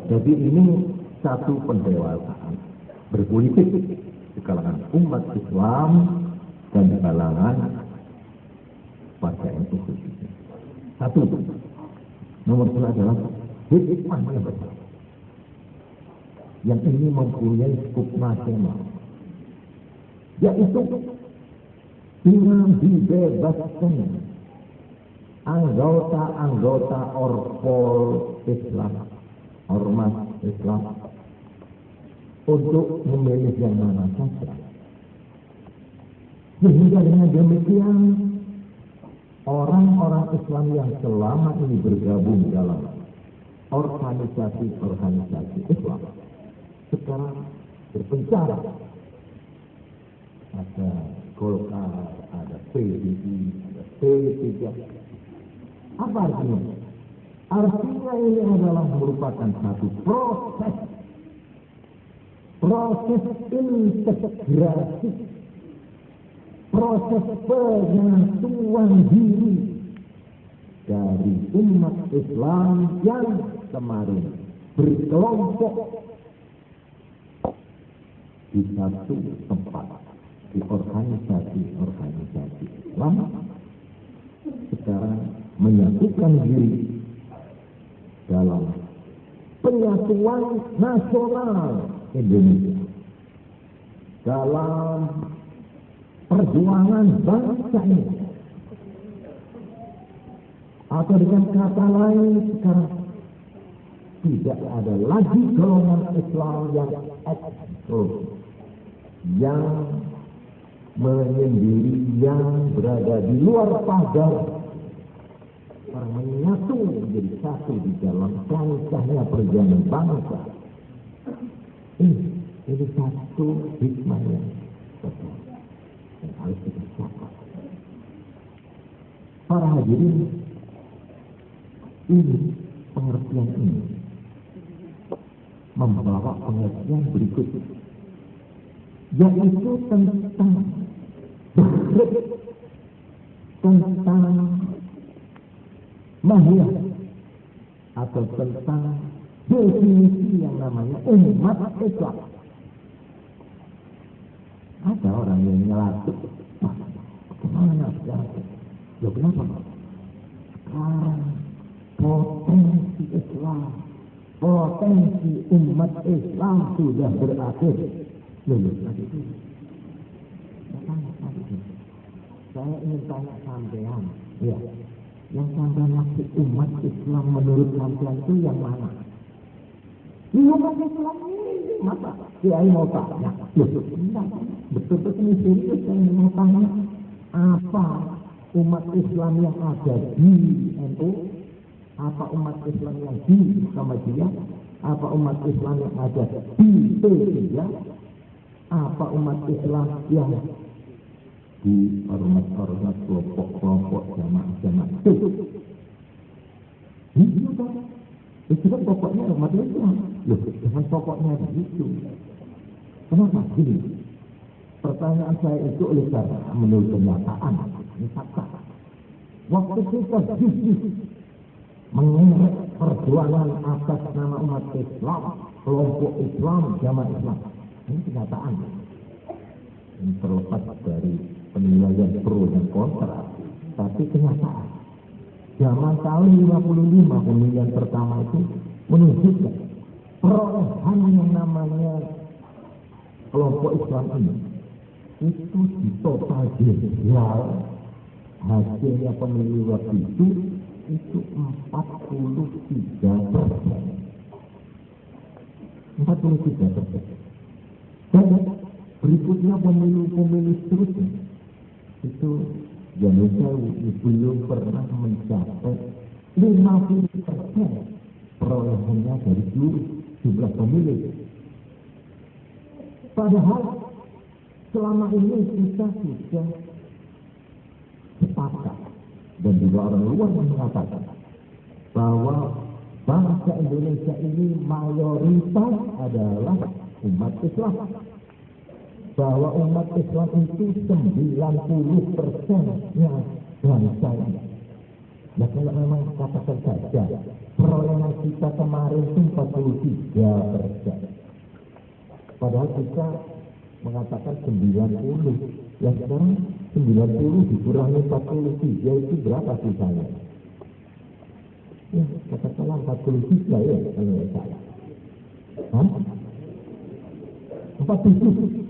Speaker 2: Jadi ini satu pendewasaan berpolitik di kalangan umat Islam dan di kalangan warga NU khususnya. Satu, nomor dua adalah hikmahnya besar. Yang ini mempunyai skup nasional, yaitu dengan dibebaskan anggota-anggota Orpol Islam, ormas Islam untuk memilih yang mana saja. Sehingga dengan demikian orang-orang Islam yang selama ini bergabung dalam organisasi-organisasi Islam sekarang berpenjara. Ada Golkar, ada PDI, ada P3. Apa artinya? Artinya ini adalah merupakan satu proses integrasi, proses penyatuan diri dari umat Islam yang kemarin berkelompok di satu tempat, di organisasi Islam, sekarang menyatukan diri dalam penyatuan nasional Indonesia, dalam perjuangan bangsa ini. Atau dengan kata lain, sekarang tidak ada lagi golongan Islam yang eksklusif, yang menyendiri, yang berada di luar pagar. Orang menyatu menjadi satu di dalam kancahnya perjuangan bangsa. Ini satu hikmah yang harus kita catat. Para hadirin, ini pengertian ini membawa pengertian berikut, yaitu tentang mahiyah atau tentang definisi yang namanya umat Islam. Ada orang yang nyelatuk, kemana sekarang? Ya kenapa? Sekarang potensi Islam, potensi umat Islam sudah berakhir. Lulus lagi itu. Saya ingin tanya sampean, ya, yang sampean maksud umat Islam menurut sampean itu yang mana? Umat Islam ini masa? Kiai mau tanya, betul-betul ini serius saya mau tanya, apa umat Islam yang ada di NU? Apa umat Islam yang di Muhammadiyah? Apa umat Islam yang ada di P3? Apa umat Islam yang di ormas-ormas kelompok-kelompok jamaah-jamaah itu? Itu kan? Itu kan pokoknya umat Islam. Loh, dengan pokoknya begitu. Kenapa? Gini, pertanyaan saya itu oleh karena menurut kenyataan, ini fakta. Waktu kita bisnis mengerek perjuangan atas nama umat Islam, kelompok Islam, jamaah Islam. Ini kenyataan. Ini terlepas dari penilaian pro dan kontra, tapi kenyataan. Zaman tahun 55 pemilihan pertama itu menunjukkan perolehan yang namanya kelompok Islam ini itu di total general hasilnya pemilu waktu itu 43%. 43%. Dan berikutnya pemilu seterusnya itu Indonesia belum pernah mencapai 50% perolehannya dari seluruh jumlah pemilih. Padahal selama ini kita sudah sepakat dan juga orang luar mengatakan bahwa bangsa Indonesia ini mayoritas adalah umat Islam. Bahwa umat Islam itu 90%-nya bangsa ini. Nah kalau memang katakan saja perolehan kita kemarin itu 43%. Padahal kita mengatakan 90. Yang sekarang 90 dikurangi 43 itu berapa sisanya? Ya, katakanlah 43 ya, kalau tidak salah. Hah? 47.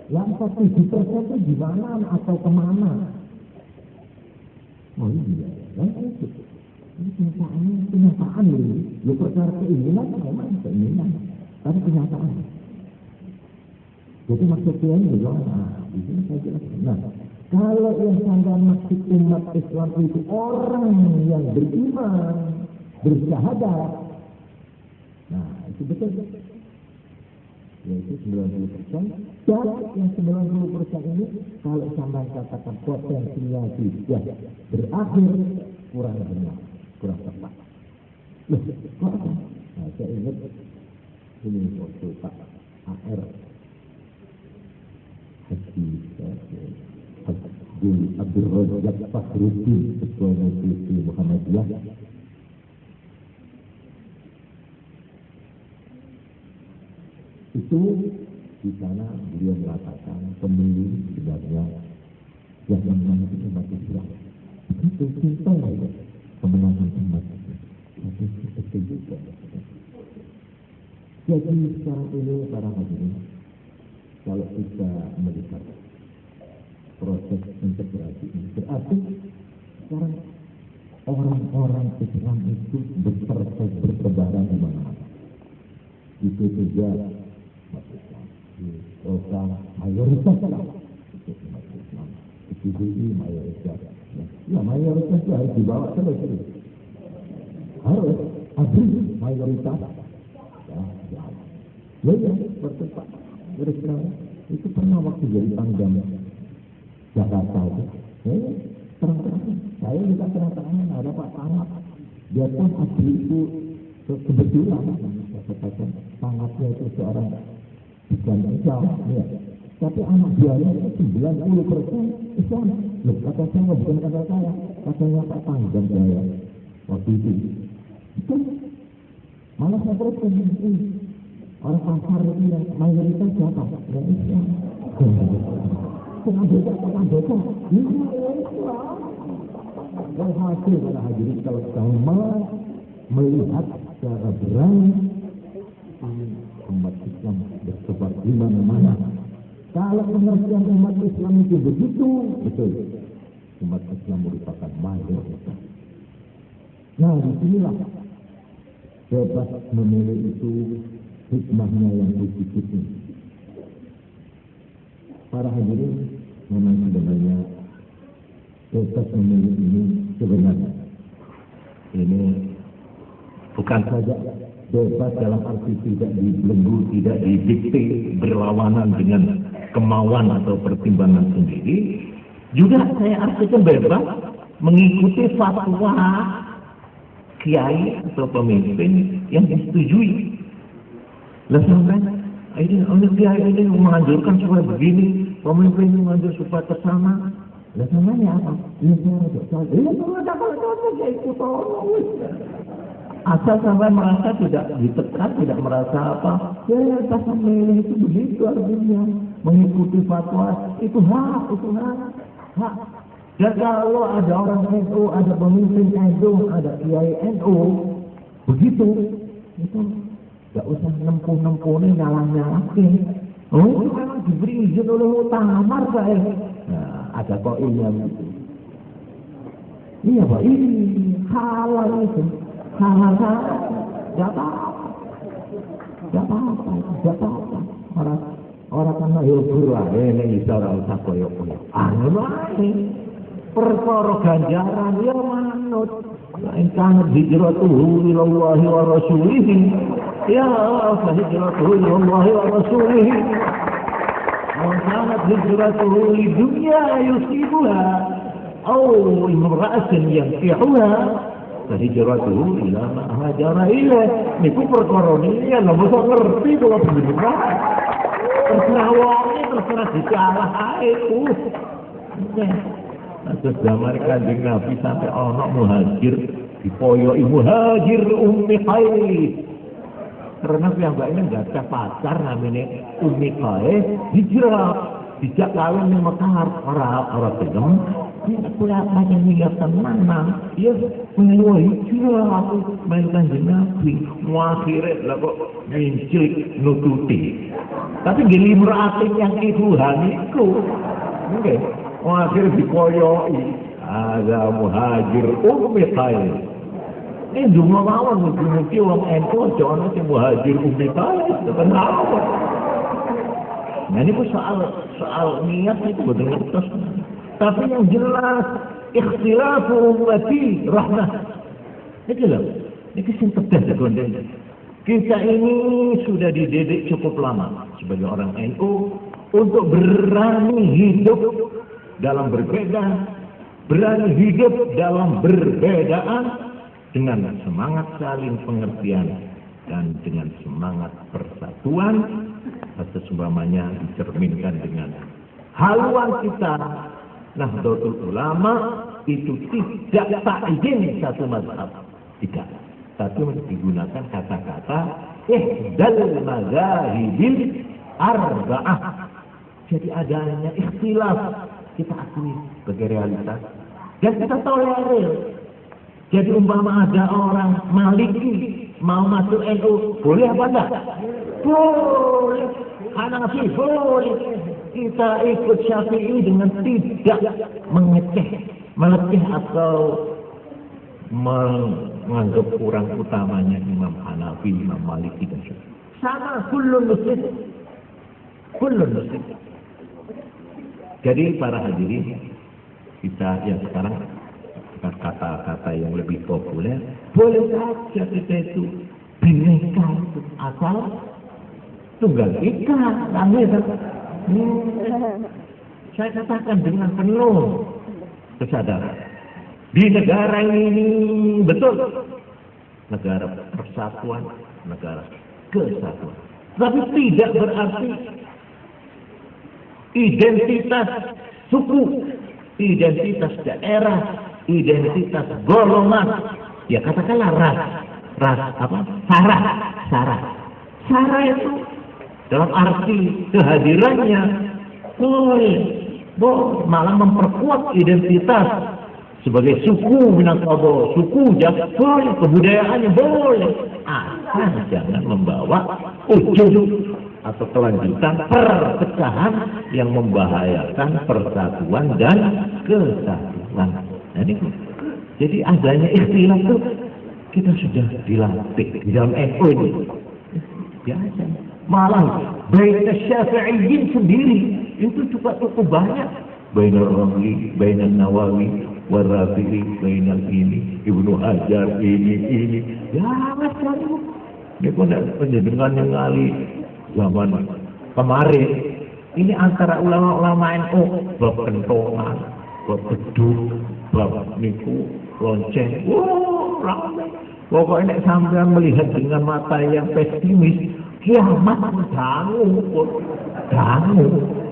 Speaker 2: Yang 47% itu gimana atau kemana? Oh iya, kan itu. Ini kenyataan ini. Lu perkara keinginan, memang keinginan. Tapi kenyataan. Jadi maksudnya ini di sini saya jelaskan. Nah, kalau yang sampai maksud umat Islam itu orang yang beriman, bersyahadat. Nah, itu betul. yaitu 90%. Dan yang 90% ini kalau sampai katakan potensinya sudah berakhir, kurang benar, kurang tepat. Loh, kok apa? Nah, saya ingat ini waktu Pak AR Abdul Razak Fakhruddin, Ketua Majelis Muhammadiyah, itu di sana beliau mengatakan pemilu sebenarnya yang menang itu umat Islam. Itu simpel saja kemenangan umat. Tapi seperti juga. Jadi sekarang ini para hadirin, kalau kita melihat proses integrasi ini, berarti sekarang orang-orang Islam itu bertebaran di mana-mana. Itu juga Islam mayoritas lah. Itu umat Islam. Itu mayoritas. Ya mayoritas itu harus dibawa terus. Harus mayoritas. Ya, seperti Pak Rizal itu pernah waktu jadi Pangdam Jakarta itu, terang-terang, saya juga terang-terangan ada Pak Pangat, dia pun asli itu kebetulan, saya katakan Pangatnya itu seorang bukan Islam, ya. Tapi anak buahnya itu 90% Islam. Loh, kata saya bukan kata saya, katanya Pak Pangdam saya waktu itu. Itu malah saya terus orang pasar itu yang mayoritas siapa? Yang Islam. Tukang beca. Iya, Islam. Dan hasil pada hadirin kalau kita melihat secara berani umat Islam bersebar di mana-mana. Kalau pengertian umat Islam itu begitu, betul. Umat Islam merupakan mayoritas. Nah, disinilah bebas memilih itu hikmahnya yang positif ini. Para hadirin, memang sebenarnya bebas memilih ini sebenarnya ini bukan saja bebas dalam arti tidak dibelenggu, tidak didikte berlawanan dengan kemauan atau pertimbangan sendiri. Juga saya artikan bebas mengikuti fatwa kiai atau pemimpin yang disetujui. Lah sampai ini oleh kiai ini menganjurkan supaya begini, pemimpin menganjur supaya tersama. Lah samanya apa? Ini saya ada kalau saya ikut orang. Asal sampai merasa tidak ditekan, tidak merasa apa. Ya, pas memilih itu begitu artinya. Mengikuti fatwa itu hak. Dan kalau ada orang NU, ada pemimpin NU, ada kiai NU, begitu, itu nggak usah nempuh-nempuh nyalah-nyalahin. Oh, itu memang diberi izin oleh Muktamar saya. Nah, ada koilnya begitu. Iya Pak, ini halal itu, halal, nggak apa-apa. Orang kan ngayur lah, ini bisa orang usah koyok-koyok. Perkara ganjaran ya manut. In kanat hijratuhu ilallahi wa rasulihi, ya fa hijratuhu ilallahi wa rasulihi. Wa kanat hijratuhu lidunya yusibuha aw imra'atin yankihuha fa hijratuhu ila ma hajara ilaih. Niku perkara niki ya lho mosok ngerti kula bener. Terserah wonge, terserah dikalah ae ku. Terus zaman Kanjeng Nabi sampai anak muhajir dipoyoki muhajir Ummi Qais. Karena piyambak ini enggak ada pacar namanya Ummi Qais, hijrah, dijak kawin ning Mekah ora gelem. Nek kula pancen niat tenan, ya melu hijrah aku main Kanjeng Nabi. Akhire lah kok ngincil nututi. Tapi gili meratin yang Tuhan itu. Nggih. Akhirnya dikoyoi ada muhajir Ummi Qais. Ini dungo mawon mugi-mugi wong NU aja ana sing muhajir Ummi Qais. Kenapa? Nah ini soal niat itu betul betul. Tapi yang jelas ikhtilafu ummati rahmah. Iki lho, iki sing tegas kondene. Kita ini sudah dididik cukup lama sebagai orang NU untuk berani hidup dalam berbeda, berani hidup dalam perbedaan dengan semangat saling pengertian dan dengan semangat persatuan, atau seumpamanya dicerminkan dengan haluan kita. Nahdlatul Ulama itu tidak ta'yin satu mazhab, tidak. Tapi digunakan kata-kata ihdal mazahibil arba'ah. Jadi adanya ikhtilaf kita akui sebagai realitas dan kita tolerir. Jadi umpama ada orang Maliki mau masuk NU, boleh apa enggak? Boleh. Hanafi boleh. Kita ikut Syafi'i dengan tidak mengeceh, meleceh atau menganggap kurang utamanya Imam Hanafi, Imam Maliki dan Syafi'i. Sama kullun muslim. Kullun muslim. Jadi para hadirin, kita yang sekarang kata-kata yang lebih populer, boleh saja kita itu bineka itu asal tunggal ika, saya katakan dengan penuh kesadaran. Di negara ini betul negara persatuan, negara kesatuan. Tapi tidak berarti identitas suku, identitas daerah, identitas golongan, ya katakanlah sara itu dalam arti kehadirannya boleh malah memperkuat identitas sebagai suku Minangkabau, suku Jawa, boleh, kebudayaannya boleh, asal jangan membawa ujung atau kelanjutan perpecahan yang membahayakan persatuan dan kesatuan. Jadi adanya ikhtilaf itu kita sudah dilatih di dalam NU ini. Biasa. Malah baina Syafi'iyyin sendiri itu juga cukup banyak. Bainal Ramli, Bainal Nawawi, Warafi'i, Bainal ini, Ibnu Hajar ini. Ya macam itu. Ini pun penjenengan yang ngali zaman kemarin. Ini antara ulama-ulama NU bab kentongan, bab beduk, bab niku lonceng. Wow, ramai. Pokoknya sampai melihat dengan mata yang pesimis, kiamat dangu.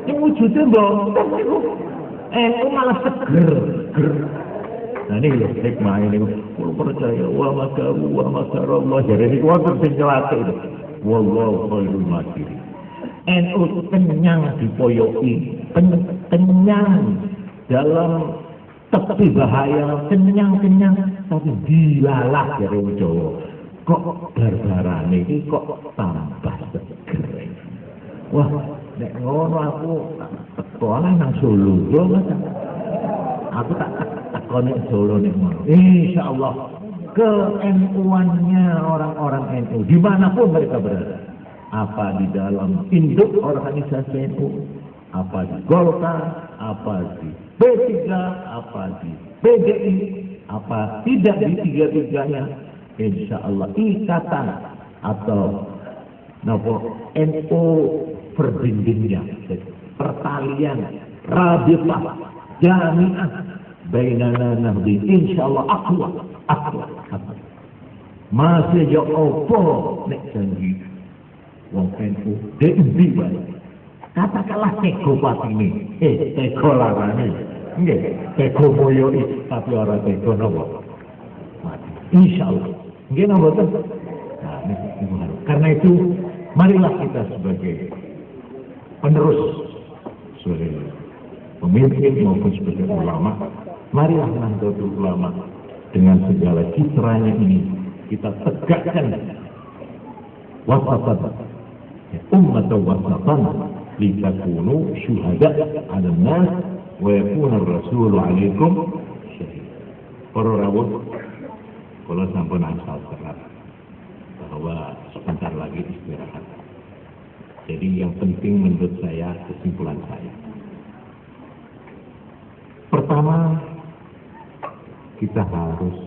Speaker 2: Ini wujudnya bontong itu. NU malah seger. Nah ini loh, hikmah ini. Kalau percaya, wa makarallah. Jadi ini kuat berpenjelati itu. Wallahu khairul makirin. NU kenyang dipoyoki, kenyang dalam tepi bahaya, kenyang, tapi dilalah dari Jawa. Kok barbaran ini kok tambah seger. Wah, nek ngono aku sekolah nang Solo, aku tak tekoni Solo nek ngono. Insyaallah ke-NU-annya orang-orang NU dimanapun mereka berada. Apa di dalam induk organisasi NU, apa di Golkar, apa di P3, apa di PDI, apa tidak di tiga-tiganya, insya Allah ikatan atau NU perbindingnya, pertalian, rabitah, jami'ah, bainana nahdi, insya Allah akwa. Masih jauh opo nek janji wong NU DMB bae. Katakanlah teko patine, teko larane. Nggih, teko moyo tapi ora teko napa. Insyaallah. Nggih napa boten? Nah, karena itu marilah kita sebagai penerus, sebagai pemimpin maupun sebagai ulama, marilah Nahdlatul Ulama dengan segala citranya ini kita tegakkan wasatan, ummatan wasatan, litakunu syuhada 'alan nas wa yakuna ar-rasulu 'alaikum syahid. Para rawuh, kula sampun asal serat bahwa sebentar lagi istirahat. Jadi yang penting menurut saya, kesimpulan saya, pertama kita harus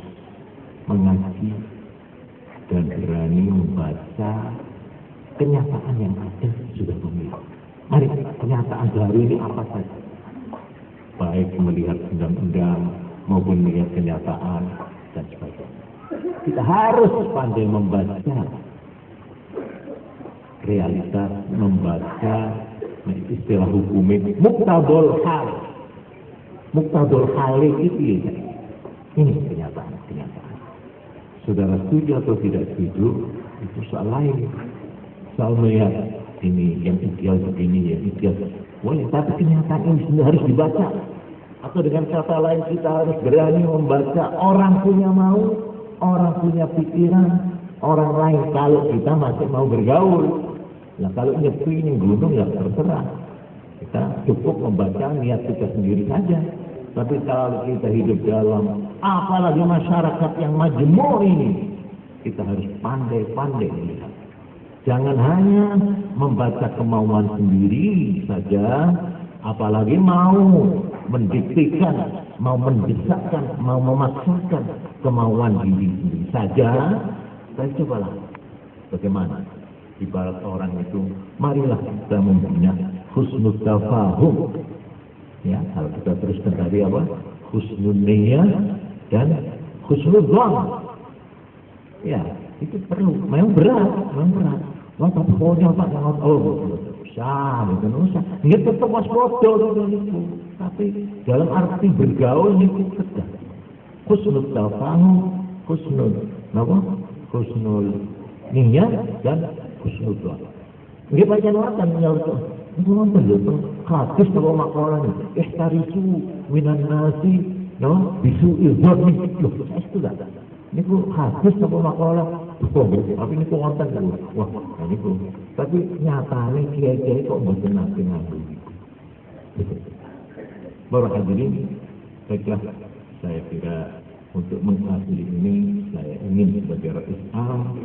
Speaker 2: mengaji dan berani membaca kenyataan yang ada sudah pemilu. Mari, kenyataan baru ini apa saja? Baik melihat undang-undang maupun melihat kenyataan dan sebagainya. Kita harus pandai membaca realitas, membaca istilah hukum ini. Muktadul hal. Muktadul hal itu ya. Ini kenyataan. Saudara setuju atau tidak setuju, itu soal lain. Soal melihat ini yang ideal begini, yang ideal. Boleh, tapi kenyataan ini sebenarnya harus dibaca. Atau dengan kata lain kita harus berani membaca. Orang punya mau, orang punya pikiran, orang lain kalau kita masih mau bergaul. Nah kalau nyepi ini gunung ya terserah. Kita cukup membaca niat kita sendiri saja. Tapi kalau kita hidup dalam apalagi masyarakat yang majmur ini, kita harus pandai-pandai melihat. Jangan hanya membaca kemauan sendiri saja, apalagi mau mendiktikan, mau mendesakkan, mau memaksakan kemauan diri sendiri saja. Saya cobalah bagaimana ibarat orang itu, marilah kita membina husnul tafahum. Ya, kalau kita teruskan tadi apa? Husnul niyah dan husnul dzan. Ya, itu perlu. Memang berat. Wah, tapi pokoknya Pak jangan usah, bukan usah. Dia tetap waspada itu. Tapi dalam arti bergaul itu tegas. Husnul tafahum, husnul niyah dan husnul dzan. Dia baca nuatan menyebut itu nonton itu hadis atau makalah ini ihtarisu minan nasi bisu ilzor nih loh itu dah ini ku hadis atau makalah tapi ini ku nonton kan wah ini ku tapi nyatanya kiai-kiai kok mboten nate nganggo Bapak hadirin, baiklah saya kira untuk mengakhiri ini saya ingin sebagai Rais Am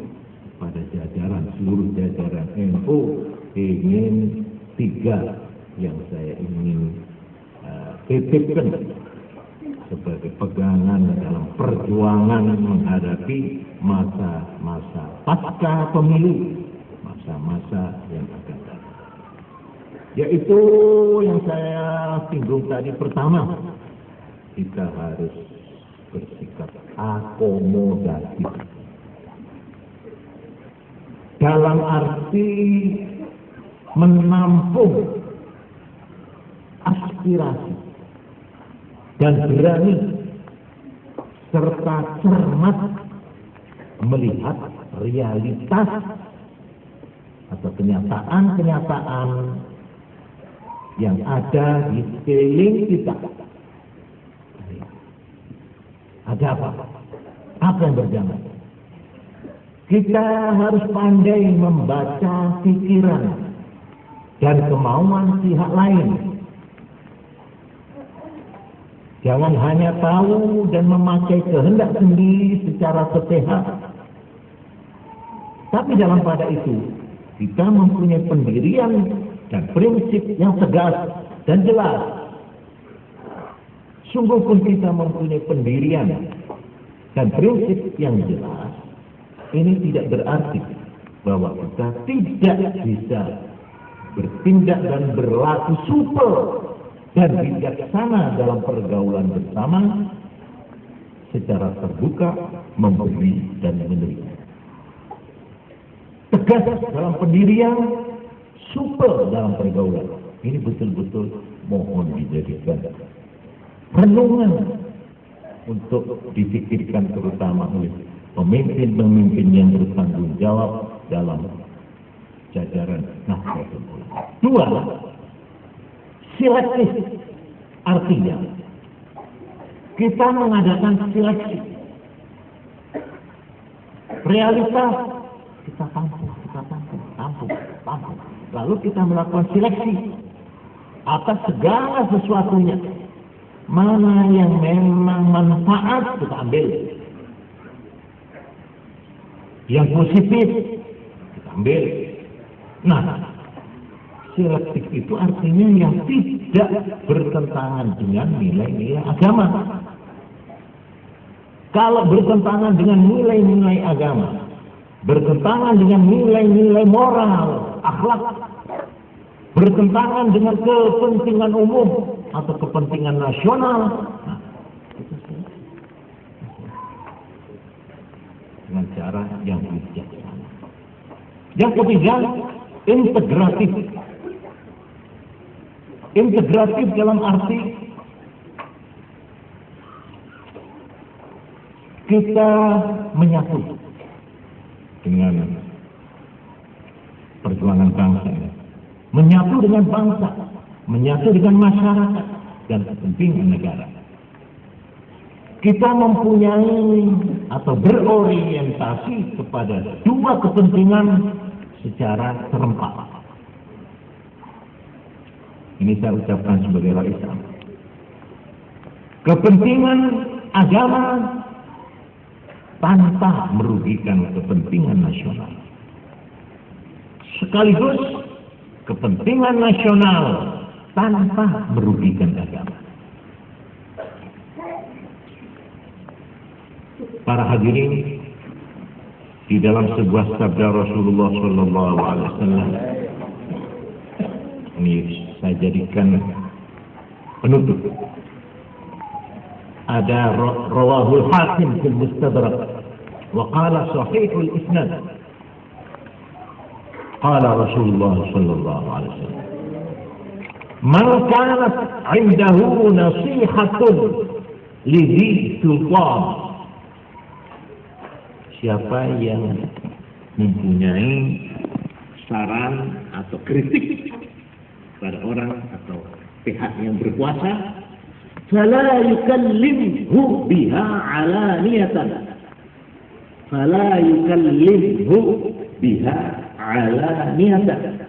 Speaker 2: pada jajaran seluruh jajaran NU ingin 3 yang saya ingin titipkan sebagai pegangan dalam perjuangan menghadapi masa-masa pasca pemilu, masa-masa yang akan datang. Yaitu yang saya singgung tadi pertama, kita harus bersikap akomodatif. Dalam arti menampung aspirasi dan berani serta cermat melihat realitas atau kenyataan-kenyataan yang ada di sekeliling kita. Ada apa? Apa yang berjalan? Kita harus pandai membaca pikiran dan kemauan pihak lain. Jangan hanya tahu dan memakai kehendak sendiri secara sepihak. Tapi dalam pada itu, kita mempunyai pendirian dan prinsip yang tegas dan jelas. Sungguh pun kita mempunyai pendirian dan prinsip yang jelas, ini tidak berarti bahwa kita tidak bisa bertindak dan berlaku supel dan bijaksana dalam pergaulan bersama secara terbuka, memberi dan menerima. Tegas dalam pendirian, supel dalam pergaulan. Ini betul-betul mohon dijadikan renungan untuk dipikirkan terutama oleh pemimpin-pemimpin yang bertanggung jawab dalam jajaran Nahdlatul Ulama. 2, selektif. Artinya kita mengadakan seleksi. Realitas kita tampung. Lalu kita melakukan seleksi atas segala sesuatunya. Mana yang memang manfaat kita ambil. Yang positif kita ambil. Nah, selektif itu artinya yang tidak bertentangan dengan nilai-nilai agama. Kalau bertentangan dengan nilai-nilai agama, bertentangan dengan nilai-nilai moral, akhlak, bertentangan dengan kepentingan umum atau kepentingan nasional. Nah, itu dengan cara yang bijaksana. Yang ketiga, integratif. Integratif dalam arti kita menyatu dengan perjuangan bangsa, menyatu dengan bangsa, menyatu dengan masyarakat dan kepentingan negara. Kita mempunyai atau berorientasi kepada dua kepentingan secara serempak. Ini saya ucapkan sebagai rakyat Islam. Kepentingan agama tanpa merugikan kepentingan nasional. Sekaligus kepentingan nasional tanpa merugikan agama. Para hadirin, di dalam sebuah sabda Rasulullah SAW, ini saya jadikan penutup. Ada rawahul Hakim fil Mustadrak wa qala sahihul isnad. Qala Rasulullah sallallahu alaihi wasallam, man kanat 'indahu nasihatun li dhi sultan, siapa yang mempunyai saran atau kritik pada orang atau pihak yang berkuasa, fala yukallimhu biha alaniyatan, fala yukallimhu biha alaniyatan,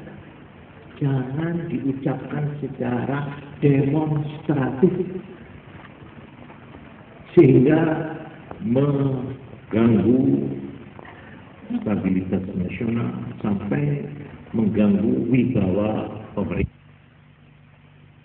Speaker 2: jangan diucapkan secara demonstratif sehingga mengganggu stabilitas nasional sampai mengganggu wibawa pemerintah.